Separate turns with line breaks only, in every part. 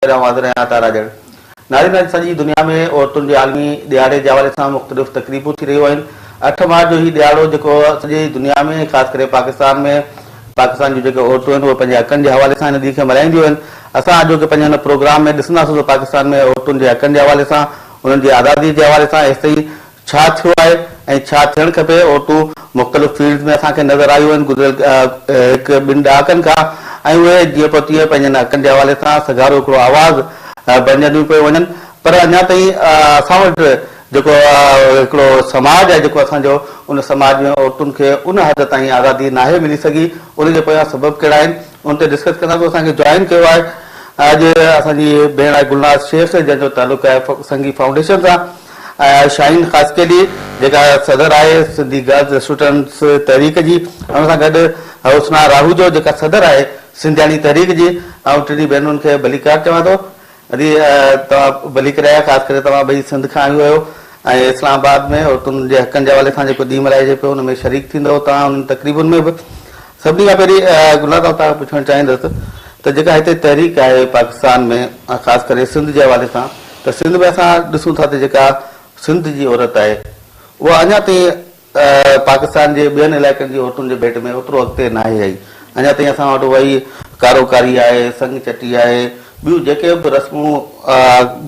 पहिरियां हाज़िर आहियां तारा जड़ नारी नारी सॼी दुनिया में औरतुनि जे आलमी ॾियारे जे हवाले सां मुख़्तलिफ़ तक़रीबूं थी रहियूं आहिनि 8 मार्च जो ही ॾियारो जेको सॼी दुनिया में ख़ासि करे पाकिस्तान जूं जेके औरतूं आहिनि उहे पंहिंजे हक़नि जे हवाले सां हिन ॾींहं खे मल्हाईंदियूं आहिनि असां अॼु के पंहिंजे हिन प्रोग्राम में ॾिसंदासीं त पाकिस्तान में औरतुनि जे हक़नि जे हवाले सां उन्हनि जी आज़ादी जे हवाले सां एसिताईं छा थियो आहे ऐं छा थियणु खपे औरतूं मुख़्तलिफ़ फील्ड में असांखे नज़र आयूं आहिनि गुज़िरियल 1-2 ॾहाकनि खां ऐं उहे जीअं पोइ तीअं पंहिंजे हक़नि जे हवाले सां सगारो हिकिड़ो आवाज़ बणजंदियूं पियूं वञनि पर अञा ताईं असां वटि जेको हिकिड़ो समाज आहे जेको असांजो उन समाज में औरतुनि खे उन हद ताईं आज़ादी नाहे मिली सघी उनजे पोयां सबबु कहिड़ा आहिनि उन ते डिस्कस कंदासीं असांखे जॉइन कयो आहे अॼु असांजी भेण आहे गुलनाज़ शेख जंहिंजो तालुक़ु आहे संगी फाउंडेशन सां शाहीन ख़ासकेली जेका सदर आहे सिंधी गर्ल्स स्टूडेंट्स तहरीक जी हुन सां गॾु हुस्ना राहूजो जेका सदर आहे सिंधियाणी तहरीक जी ऐं टिनी भेनरुनि खे भलीकार चवां थो अॼु तव्हां भली करे आया ख़ासि करे तव्हां ॿई सिंध खां आयो आहियो ऐं इस्लामाबाद में औरतुनि जे हक़नि जे हवाले सां जेको ॾींहुं मल्हाइजे पियो हुन में शरीक थींदव तव्हां उन तक़रीबुनि में बि सभिनी खां पहिरीं गुलाब तव्हां पुछणु चाहींदुसि त जेका हिते तहरीक आहे पाकिस्तान में ख़ासि करे सिंध जे हवाले सां त सिंध में असां ॾिसूं था त जेका सिंध जी औरत आहे उहा अञा ताईं पाकिस्तान जे ॿियनि इलाइक़नि जी औरतुनि जे भेट में ओतिरो अॻिते नाहे आई अञा ताईं असां वटि वही कारोकारी आहे संग चटी आहे ॿियूं जेके बि रस्मूं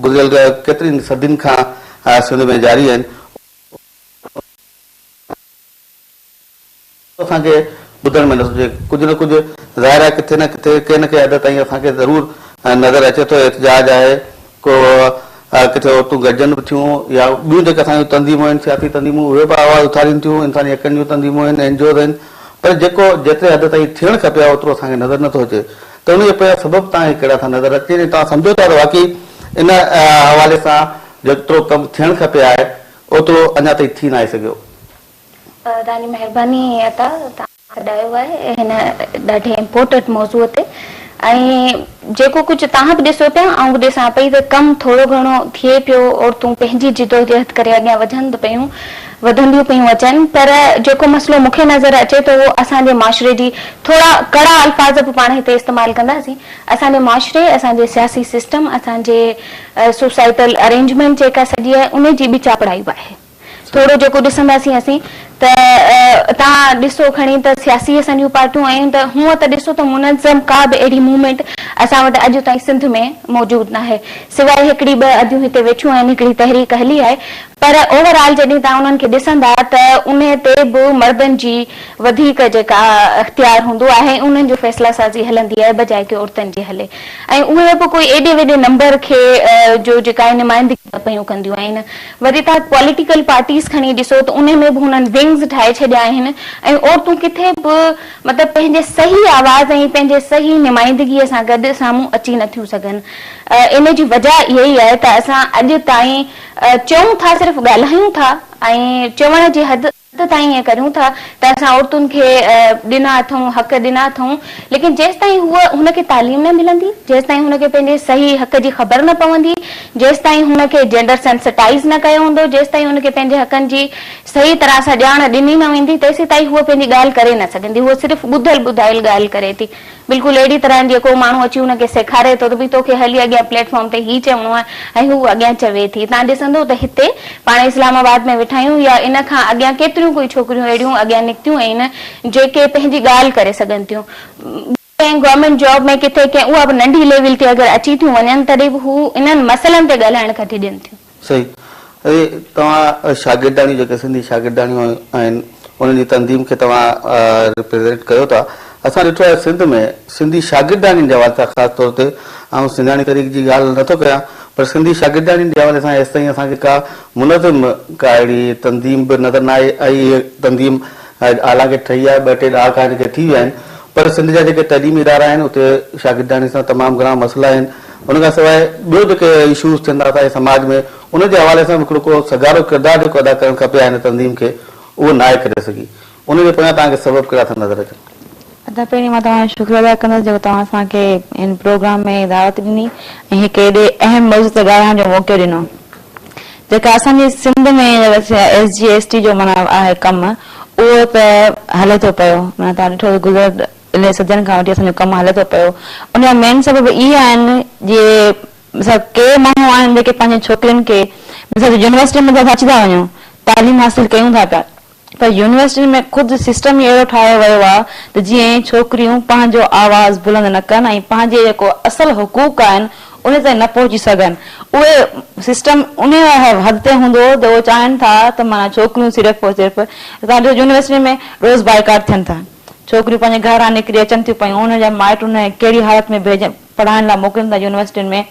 गुज़िरियल केतिरनि सदियुनि खां सिंध में जारी आहिनि असांखे ॿुधण में नथो अचे कुझु न कुझु ज़ाहिर आहे किथे न किथे कंहिं न कंहिं हद ताईं असांखे ज़रूरु नज़र अचे थो एहतजाज आहे को किथे औरतूं गॾजनि बि थियूं या ॿियूं जेके असांजूं तंज़ीमूं आहिनि सियासी तंज़ीमूं उहे बि आवाज़ उथारीनि थियूं इंसानी हक़नि जूं तंज़ीमूं आहिनि एनजीओ आहिनि पर जेको जेतिरे हद ताईं थियणु खपे ओतिरो असांखे नज़र नथो अचे त उनजे पोयां सबबु तव्हांखे कहिड़ा था नज़र अचे तव्हां सम्झो था त वाक़ई इन हवाले सां जेतिरो कमु थियणु खपे आहे ओतिरो अञा ताईं थी न आहे सघियो
तव्हांजी महिरबानी कढायो आहे हिन ॾाढे इम्पोर्टेंट मौज़ूअ ते ऐं जेको कुझु तव्हां बि ॾिसो पिया ऐं बि ॾिसां पई त कमु थोरो घणो थिए पियो औरतूं पंहिंजी जिदोजहद करे अॻियां वधंदियूं पियूं अचनि पर जेको मसइलो मूंखे नज़र अचे थो उहो असांजे माशरे जी थोरा कड़ा अल्फाज़ बि पाण हिते इस्तेमालु कंदासीं असांजे माशरे असांजे सियासी सिस्टम असांजे सोसाइटल अरेंजमेंट जेका सॼी आहे उन जी बि चापड़ाई बि आहे थोरो जेको ॾिसंदासीं असीं त तव्हां ॾिसो खणी त सियासी असांजूं पार्टियूं आहियूं त हूअं त ॾिसो त मुनज़म का बि अहिड़ी मूवमेंट असां वटि अॼु ताईं सिंध में मौजूदु न आहे सवाइ हिकिड़ी 2 अॼु हिते वेठियूं आहिनि हिकिड़ी तहरीक हली आहे पर ओवरऑल जॾहिं तव्हां उन्हनि खे ॾिसंदा त उन ते बि मर्दनि जी वधीक जेका इख़्तियार हूंदो आहे उन्हनि जो फ़ैसिला साज़ी हलंदी आहे बजाए की औरतुनि जी हले ऐं उहे बि कोई एॾे वॾे नंबर खे जो जेका नुमाइंदगी पियूं कंदियूं आहिनि वरी तव्हां पॉलिटिकल पार्टीज़ खणी ॾिसो त उन में बि हुननि विंग्स ठाहे छॾिया आहिनि ऐं औरतूं किथे बि मतिलबु पंहिंजे सही आवाज़ ऐं पंहिंजे सही नुमाइंदगीअ सां गॾु साम्हूं अची नथियूं सघनि इन जी वजह इहा ई आहे त असां अॼु ताईं चऊं था सिर्फ़ु ॻाल्हायूं था ऐं चवण जी हद ताईं ईअं करियूं था त असां औरतुनि खे ॾिना अथऊं हक़ ॾिना अथऊं लेकिन जेसि ताईं हुनखे तालीम न मिलंदी जेसि ताईं हुनखे पंहिंजे सही हक़ जी ख़बर न पवंदी जेसि ताईं हुनखे जेंडर सेंसिटाइज़ न कयो हूंदो जेसि ताईं हुनखे पंहिंजे हक़नि जी सही तरह सां ॼाण ॾिनी न वेंदी तेसि ताईं हूअ पंहिंजी ॻाल्हि करे न सघंदी हूअ सिर्फ़ु ॿुधल ॿुधायल ॻाल्हि करे थी बिल्कुलु अहिड़ी तरह जेको माण्हू अची हुनखे सेखारे थो त भई तोखे हली अॻियां प्लेटफॉर्म ते हीउ चवणो आहे ऐं हू अॻियां चवे थी तव्हां ॾिसंदो त हिते पाण इस्लामाबाद में वेठा आहियूं या इन खां अॻियां केतिरियूं कोई छोकिरियूं अहिड़ियूं अॻियां निकितियूं आहिनि जेके पंहिंजी ॻाल्हि करे सघनि थियूं गवर्नमेंट जॉब में किथे कंहिं उहा बि नंढी लेवल ते अगरि अची थियूं वञनि तॾहिं बि हू इन्हनि मसइलनि ते ॻाल्हाइण खां ॾियनि थियूं
सही तव्हां शागिर्दाणी जेके सिंधी शागिर्दाणियूं आहिनि उन्हनि जी तंज़ीम खे तव्हां रिप्रेज़ेंट कयो था असां ॾिठो आहे सिंध में सिंधी शागिर्दाणियुनि जे हवाले सां ख़ासि तौर ते ऐं सिंधाणी तरीक़े जी ॻाल्हि नथो कयां पर सिंधी शागिर्दाणियुनि जे हवाले सां हेसि ताईं असांखे का मुनज़िम का अहिड़ी तंज़ीम बि नज़र न आई ऐं इहा तंज़ीम हालांकि ठही आहे 2-3 ॾहाका जेके थी विया आहिनि पर सिंध जा जेके तइलीमी इदारा आहिनि उते शागिर्दाणी सां तमामु घणा मसइला आहिनि उन खां सवाइ ॿियो जेके इशूज़ थियनि था असांजे समाज में उनजे हवाले सां हिकिड़ो को सगारो किरदारु जेको अदा करणु खपे हिन तंज़ीम खे उहो नाहे करे सघी उनजे पोयां तव्हांखे सबबु कहिड़ा था नज़र अचनि
पहिरीं मां तव्हांजो शुक्रिया अदा कंदसि जेको तव्हां असांखे हिन प्रोग्राम में दावत ॾिनी ऐं हिकु एॾे अहम मौज़ूअ ते ॻाल्हाइण जो मौक़ो ॾिनो जेका असांजे सिंध में SG ST जो माना आहे कमु उहो त हले थो पियो माना तव्हां ॾिठो गुज़िरियल सदियुनि खां वठी असांजो कमु हले थो पियो उनजा मेन सबब इहे आहिनि जे मिसाल के माण्हू आहिनि जेके पंहिंजे छोकिरियुनि खे मिसाल यूनिवर्सिटी में त अची था वञूं तालीम हासिल कयूं था पिया पर यूनिवर्सिटी में खुदि सिस्टम ई अहिड़ो ठाहियो वियो आहे त जीअं छोकिरियूं पंहिंजो आवाज़ बुलंद न कनि ऐं पंहिंजे जेको असल हुकूक आहिनि उन ताईं न पहुची सघनि उहे सिस्टम उन हद ते हूंदो त उहे चाहिनि था त माना छोकिरियूं सिर्फ़ु तव्हांजो यूनिवर्सिटी में रोज़ बाइकाट थियनि था छोकिरियूं पंहिंजे घरां निकिरी अचनि थियूं पियूं उनजा माइट उन कहिड़ी हालत में पढ़ाइण लाइ मोकिलनि था यूनिवर्सिटियुनि में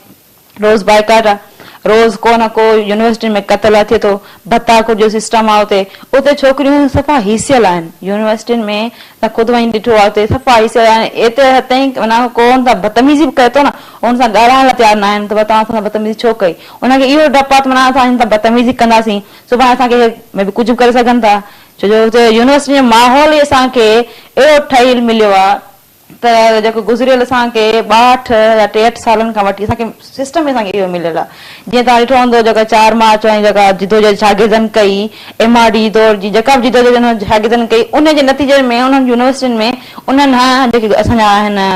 रोज़ बाइकाट आहे रोज़ को न को यूनिवर्सिटी में क़तल थिए थो भत्ता जो सिस्टम आहे उते छोकिरियूं सफ़ा हिसियल आहिनि यूनिवर्सिटियुनि में त ख़ुदि वञी ॾिठो आहे उते सफ़ा हिसियल आहिनि एतिरे हद ताईं माना कोन था बदतमीज़ी बि करे थो न उन सां ॻाल्हाइण लाइ तयारु न आहिनि त तव्हां सां बदतमीज़ी छो कई उनखे इहो डपु आहे त माना असां हिन सां बदतमीज़ी कंदासीं सुभाणे असांखे में बि कुझु बि करे सघनि था छो जो हुते यूनिवर्सिटी जो माहौल ई असांखे अहिड़ो ठहियलु मिलियो आहे त जेको गुज़रियल असांखे 62 या 63 सालनि खां वठी असांखे सिस्टम में असांखे इहो मिलियल आहे जीअं तव्हां ॾिठो हूंदो जेका 4 मार्च ऐं जेका जिदोजहद शागिर्दनि कई MRD दौर जी जेका बि जिदोजहद शागिर्दनि कई उन जे नतीजे में उन्हनि यूनिवर्सिटियुनि में उन्हनि जेके असांजा आहिनि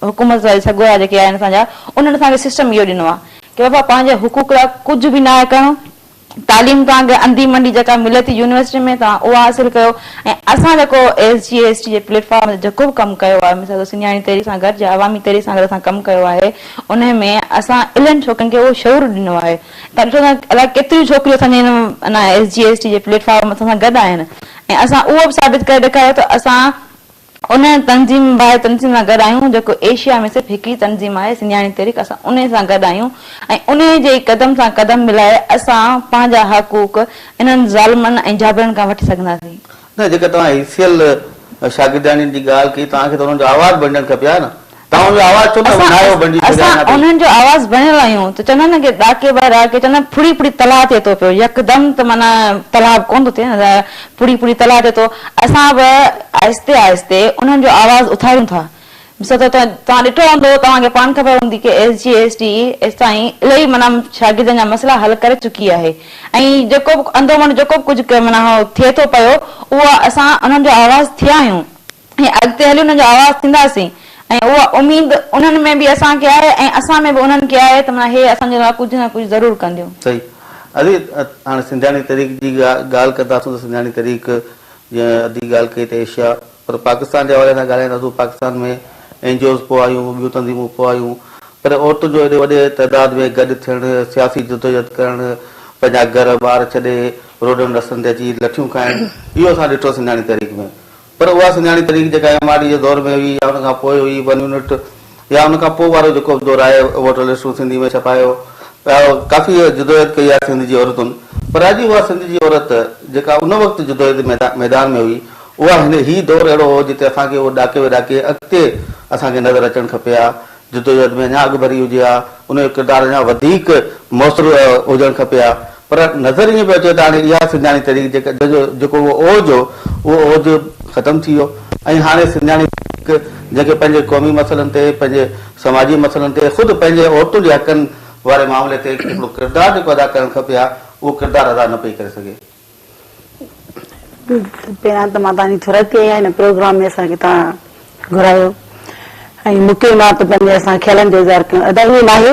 हुकूमत सॻुआ जेके आहिनि असांजा उन्हनि असांखे सिस्टम इहो ॾिनो आहे की बाबा पंहिंजे हुकूक लाइ कुझु बि न आहे करिणो तालीम तव्हांखे अंधी मंडी जेका मिले थी यूनिवर्सिटी में तव्हां उहा हासिल कयो ऐं असां जेको SGST जे प्लेटफॉर्म ते जेको बि कमु कयो आहे मिसाल सिंधियाणी तहरीक सां गॾु या अवामी तहरीक सां गॾु असां कमु कयो आहे उन में असां इलाही छोकिरियुनि खे उहो शौर ॾिनो आहे तव्हां ॾिठो था अलाए केतिरियूं छोकिरियूं असांजे SGST जे प्लेटफॉर्म सां गॾु आहिनि ऐं असां उहो बि साबित करे ॾेखारियो त असां उन तंज़ीम तंज़ीम सां गॾु आहियूं जेको एशिया में सिर्फ़ु हिकु ई तंज़ीम आहे सिंधियाणी तहरीक असां उन सां गॾु आहियूं ऐं उन जे कदम सां कदम मिलाए असां पंहिंजा हक़ूक़ इन्हनि ज़ालिमनि ऐं जाबरनि खां वठी सघंदासीं
न जेका तव्हां हिसियल शागिर्दानी जी ॻाल्हि कई तव्हांखे त हुननि जो आवाज़ बणजणु खपे हा न
उन्हनि जो आवाज़ बणियल आहियूं त चवंदा न की ॾाके ॿाहिरि ॾाके चवंदा फुड़ी फुड़ी तलाउ थिए थो पियो यकदमि त माना तलाउ कोन थो थिए न फुड़ी फुड़ी तलाउ थिए थो असां बि आहिस्ते आहिस्ते उन्हनि जो आवाज़ उथारियूं था तव्हां ॾिठो हूंदो तव्हांखे पाण ख़बर हूंदी की SGST ताईं इलाही माना शागिर्दनि जा मसइला हल करे चुकी आहे ऐं जेको बि अंदोमन जेको बि कुझु माना थिए थो पियो उहा असां उन्हनि जो आवाज़ थिया आहियूं ऐं अॻिते हली उन्हनि जो आवाज़ थींदासीं ऐं उहा उमेद उन्हनि में बि असांखे आहे ऐं असां में बि उन्हनि खे आहे त माना हे असांजे लाइ कुझु न कुझु ज़रूरु कंदियूं
सही अदी हाणे सिंधियाणी तहरीक जी ॻाल्हि कंदासीं त सिंधियाणी तहरीक जीअं अदी ॻाल्हि कई त एशिया पर पाकिस्तान जे हवाले सां ॻाल्हाईंदासीं पाकिस्तान में NGOs पोइ आयूं ॿियूं तंज़ीमूं पोइ आयूं पर औरतुनि जो एॾे वॾे तइदाद में गॾु थियणु सियासी जिदोजहद करणु पंहिंजा घर ॿार छॾे रोडनि रस्तनि ते अची लठियूं खाइणु इहो असां ॾिठो सिंधियाणी तहरीक में पर उहा सिंधियाणी तहरीक जेका MRD जे दौर में हुई या हुन खां पोइ हुई 1 यूनिट या हुन खां पोइ वारो जेको दौर आहे वोटर लिस्टूं सिंधी में छपायो काफ़ी जिदोजहद कई आहे सिंध जी औरतुनि पर अॼु उहा सिंध जी औरत जेका उन वक़्तु जिदोजहद मैदान में हुई उहा हीउ दौर अहिड़ो हो जिते असांखे उहो ॾाके ॾाके अॻिते असांखे नज़र अचणु खपे हा जिदोजहद में अञा अॻु भरी हुजे हा उनजो किरदारु अञा वधीक मौसरु हुजणु खपे हा पर नज़र ईअं पियो अचे त हाणे इहा सिंधियाणी तहरीक जेको उहो ओज हो उहो ओज ख़तमु थी वियो ऐं हाणे सिंधियाणी जेके पंहिंजे क़ौमी मसइलनि ते पंहिंजे समाजी मसइलनि ते ख़ुदि पंहिंजे औरतुनि जे हक़नि वारे मामले ते हिकिड़ो किरदारु जेको अदा करणु खपे हा उहो किरदारु अदा न पई करे सघे
पहिरियां त मां तव्हांजी थोरा थी आहियां हिन प्रोग्राम में असांखे तव्हां घुरायो ऐं मूंखे मां त पंहिंजे असां ख़्यालनि जो इज़हार कयो अदा ईअं न आहे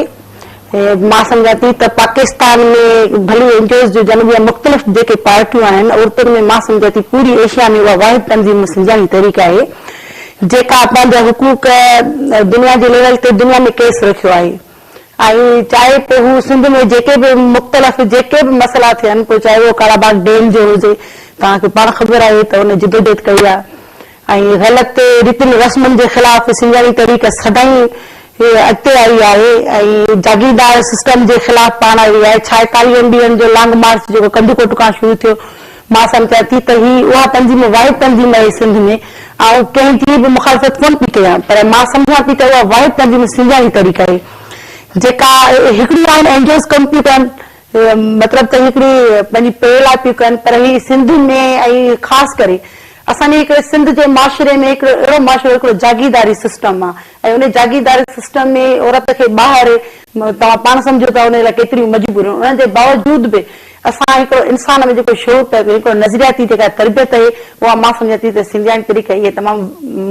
मां सम्झां थी त पाकिस्तान में भली NGOs जो जनम या मुख़्तलिफ़ जेके पार्टियूं आहिनि औरतुनि में मां सम्झां थी पूरी एशिया में उहा वाहिद तंज़ीम सिंधियाणी तहरीक आहे जेका पंहिंजा हुकूक दुनिया जे लेवल ते दुनिया में केस रखियो आहे ऐं चाहे पोइ हू सिंध में जेके बि मुख़्तलिफ़ जेके बि मसइला थियनि पोइ चाहे उहो कालाबाग डैम जो हुजे तव्हांखे पाण ख़बर आहे त हुन जिदोजहद कई आहे ऐं ग़लति रीतियुनि रस्मनि जे ख़िलाफ़ सिंधियाणी तहरीक सदाईं अॻिते आई आहे ऐं जागीरदार सिस्टम जे ख़िलाफ़ पाण आई आहे 46 ॾींहंनि जो लॉन्ग मार्च जेको कंदुकोट खां शुरू थियो मां सम्झां थी त ही उहा तंज़ीम वाहिद तंज़ीम आहे सिंध में ऐं कंहिंजी बि मुखालफ़त कोन थी कयां पर मां सम्झां थी त उहा वाहिद तंज़ीम सिंधियाणी तहरीक आहे जेका हिकिड़ी आहिनि NGOs कमु पियूं कनि मतिलबु त हिकिड़ी पंहिंजी पेला पियूं कनि पर ही सिंध में ऐं ख़ासि करे असांजे हिकिड़े सिंध जे माशरे में हिकिड़ो अहिड़ो माशरो हिकिड़ो जागीरदारी सिस्टम आहे ऐं उन जागीरदारी सिस्टम में औरत खे ॿाहिरि तव्हां पाण सम्झो था उन लाइ केतिरियूं मजबूरियूं उन जे बावजूद बि असां हिकिड़ो इंसान में जेको शौक़ु आहे हिकिड़ो नज़रियाती जेका तरबियत आहे उहा मां सम्झां थी त सिंधियाणी तरीक़े इहे तमामु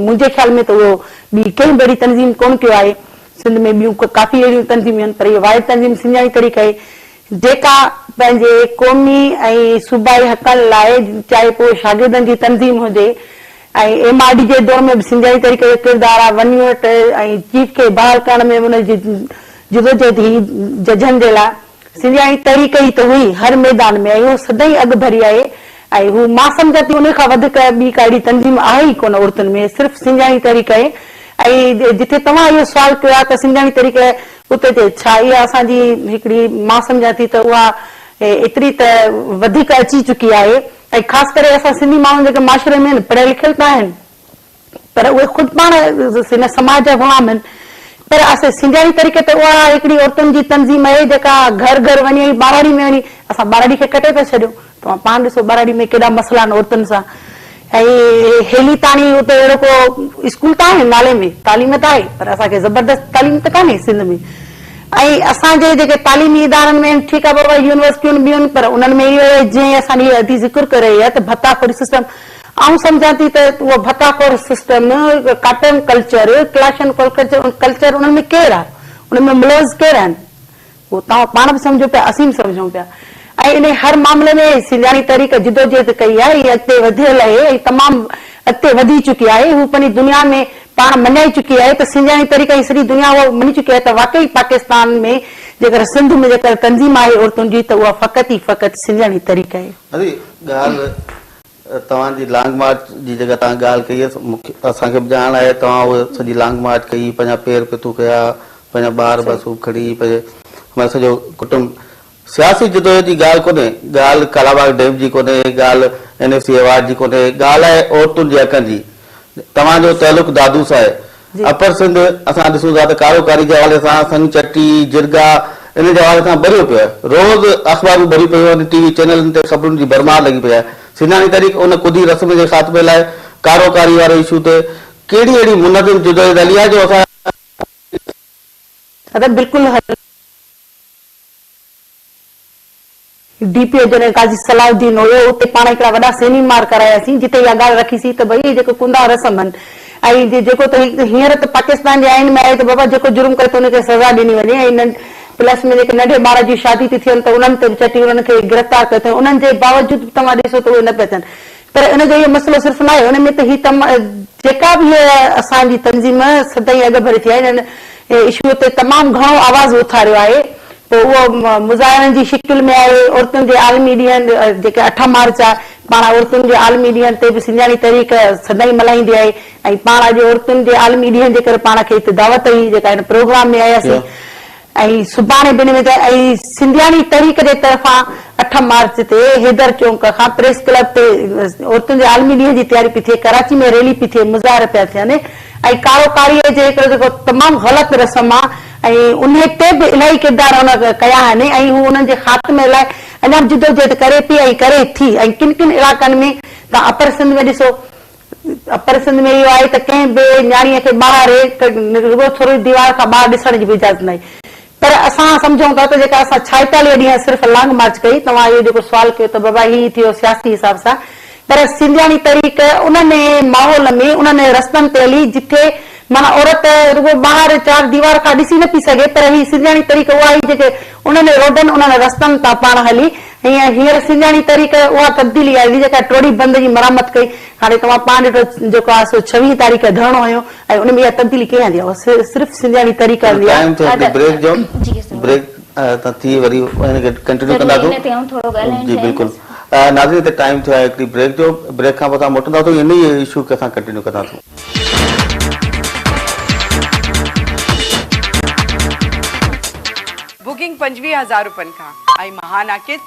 मुंहिंजे ख़्याल में त उहो ॿी कंहिं बि अहिड़ी तंज़ीम कोन कयो आहे सिंध में ॿियूं काफ़ी अहिड़ियूं तंज़ीमूं आहिनि, पर इहा वाहिद तंज़ीम सिंजाणी तरीक़े आहे जेका पंहिंजे क़ौमी ऐं सूबाई हक़नि लाइ, चाहे पोइ शागिर्दनि जी तंज़ीम हुजे ऐं MRD जे दौर में बि सिंजाणी तरीक़े जो किरदारु आहे। वञी वटि ऐं चीफ खे बहाल करण में हुनजी जिदोजहद ही जजनि जे लाइ सिंजाणी तरीक़े ई त हुई हर मैदान में, ऐं उहो सदाई अॻु भरी आहे। ऐं हू मां सम्झां थी उन खां वधीक ॿी काड़ी तंज़ीम आहे ई कोन औरतुनि में, सिर्फ़ु सिंजाणी तरीक़े आहे। ऐं जिथे तव्हां इहो सुवाल कयो आहे त सिंजाणी तरीक़े उते ते छा, इहा असांजी हिकिड़ी मां सम्झां थी त उहा एतिरी त वधीक अची चुकी आहे। ऐं ख़ासि करे असां सिंधी माण्हू जेके माशरे में पढ़ियल लिखियल त आहिनि, पर उहे ख़ुदि पाण हिन समाज जा गुलाम आहिनि। पर असां सिंजाणी तरीक़े ते उहा हिकिड़ी औरतुनि जी तंज़ीम आहे जेका घर घर वञी ॿाराड़ी में वञी, असां ॿाराड़ी खे कटे था छॾियूं, तव्हां पाण ॾिसो ॿाराड़ी में केॾा मसइला आहिनि औरतुनि सां। ऐं हेली ताणी उते अहिड़ो को स्कूल त आहे नाले में, तालीम त आहे, पर असांखे ज़बरदस्त तालीम त कान्हे सिंध में। ऐं असांजे जेके तालीमी इदारनि में ठीकु आहे बाबा यूनिवर्सिटियूं बि आहिनि, पर उन्हनि में इहो जीअं असांजी अधी ज़िक्र करे रही आहे त भत्ताखोरी सिस्टम, आउं सम्झां थी त उहो भत्ताखोर सिस्टम, कॉटन कल्चर, क्लैशन कल्चर उन्हनि में केरु आहे, उनमें मुलज़ केरु आहिनि, उहो तव्हां पाण बि सम्झो पिया, असीं बि सम्झूं पिया। ऐं इन हर मामले में सिंजाणी तरीक़े जिदोजहद कई आहे, इहा अॻिते वधियल आहे ऐं तमामु अॻिते वधी चुकी आहे। हू पंहिंजी दुनिया में पाण मञाई चुकी आहे त सिंजाणी तरीक़े जी सॼी दुनिया उहा मञी चुकी आहे त वाकई पाकिस्तान में जेकर सिंध में जेकर तंज़ीम आहे औरतुनि जी, त उहा फ़क़ति ई फ़क़ति सिंजाणी तरीक़े आहे।
ॻाल्हि तव्हांजी लॉन्ग मार्च जी जेका तव्हां ॻाल्हि कई आहे, असांखे बि ॼाण आहे तव्हां उहा सॼी लॉन्ग मार्च कई, पंहिंजा पेर पितू कया, पंहिंजा ॿार बसूं खणी, पंहिंजे सॼो कुटुंब। सियासी जिदोजहद जी ॻाल्हि कोन्हे, ॻाल्हि कालाबाग डैम जी कोन्हे, ॻाल्हि NFC अवार्ड जी कोन्हे, ॻाल्हि आहे औरतुनि जे हक़नि जी। तव्हांजो तइल्लुक़ दादू सां आहे। अपर सिंध असां ॾिसूं था त कारोकारी जे हवाले सां संग चट्टी, जिरगा, इन जे हवाले सां भरियो पियो आहे, रोज़ अख़बारूं भरी पियूं आहिनि, TV चैनलनि ते ख़बरुनि जी भरमार लॻी पई आहे। सिंजाणी तरीक़े उन ख़ुदि ई रस्म जे ख़ात्मे लाइ कारोकारी वारे इशू ते कहिड़ी अहिड़ी मुनज़िम जिदोजहद हली आहे जो असां
बिल्कुलु DPO जॾहिं काज़ी सलाउद्दीन हुयो उते पाण हिकिड़ा वॾा सेमिनार करायासीं जिते इहा ॻाल्हि रखीसीं त भई जेको कुंदा रस्म आहिनि ऐं जेको त हींअर त पाकिस्तान जे आइन में आहे त बाबा जेको जुर्म करे त हुनखे सज़ा ॾिनी वञे, ऐं प्लस में जेके नंढे ॿार जी शादी थी थियनि त उन्हनि ते चटी उन्हनि खे गिरफ़्तार कयो अथनि, उन्हनि जे बावजूदि तव्हां ॾिसो त उहे न पिया थियनि। पर उनजो इहो मसइलो सिर्फ़ु न आहे, हुन में त हीअ जेका बि असांजी तंज़ीम सदाई अॻु भरी थी आहे, हिन इशू ते तमामु घणो आवाज़ उथारियो आहे। पोइ उहो मुज़ाहिरनि जी शिकिल में आहे। औरतुनि जे आलमी ॾींहं जेके 8 मार्च आहे, पाण औरतुनि जे आलमी ॾींहं ते बि सिंजाणी तरीक़े सदाई मल्हाईंदी आहे। ऐं पाण अॼु औरतुनि जे आलमी ॾींहं जे करे पाण खे हिते दावत हुई जेका हिन प्रोग्राम में आयासीं, ऐं सुभाणे बि में ऐं सिंधियाणी तरीक़े जे तरफ़ां 8 मार्च ते हैदर चौक खां प्रेस क्लब ते औरतुनि जे आलमी ॾींहं जी तयारी पई थिए, कराची में रैली पई थिए, मुज़ाहिरा पिया थियनि, ऐं कारोकारीअ जे हिकिड़ो जेको तमामु ग़लति रस्म आहे ऐं उन ते बि इलाही किरदार हुन कया आहिनि, ऐं हू हुननि जे ख़ात्मे लाइ अञा जिदोजहद करे पई ऐं करे थी। ऐं किन किन इलाइक़नि में तव्हां अपर सिंध में ॾिसो, अपर सिंध में इहो आहे त कंहिं बि न्याणीअ खे ॿाहिरि थोरी दीवार खां ॿाहिरि ॾिसण जी बि इजाज़त न आहे। पर असां सम्झूं था त जेका असां 46 ॾींहं सिर्फ़ु लॉन्ग मार्च कई, तव्हां इहो जेको सुवाल कयो त बाबा हीउ थियो सियासी हिसाब सां, पर सिंधियाणी तरीक़े उन माहौल में उन रस्तनि ते हली जिथे माना औरत रुगो ॿाहिरि 4 दीवार खां ॾिसी न पई सघे, पर हीअ सिंधियाणी तरीक़े उहा ई जेके उन्हनि रोडनि उन्हनि रस्तनि तां पाण हली। हीअं हींअर सिंधियाणी तरीक़े उहा तब्दीली आई जेका ट्रोड़ी बंद जी मरामत कई। हाणे तव्हां पाण ॾिठो जेको आहे सो 26 तारीख़ धरणो हुयो ऐं उन में इहा तब्दीली कीअं आंदी आहे, सिर्फ़ु सिंधियाणी तरीक़े हलंदी आहे।
जी बिल्कुलु नाज़रीन, ते टाइम थियो आहे हिकिड़ी ब्रेक जो, ब्रेक खां पोइ असां मोटंदासीं, इन ई इशू खे असां कंटिन्यू कंदासीं।
बुकिंग 25,000 रुपयनि खां ऐं महानाकिद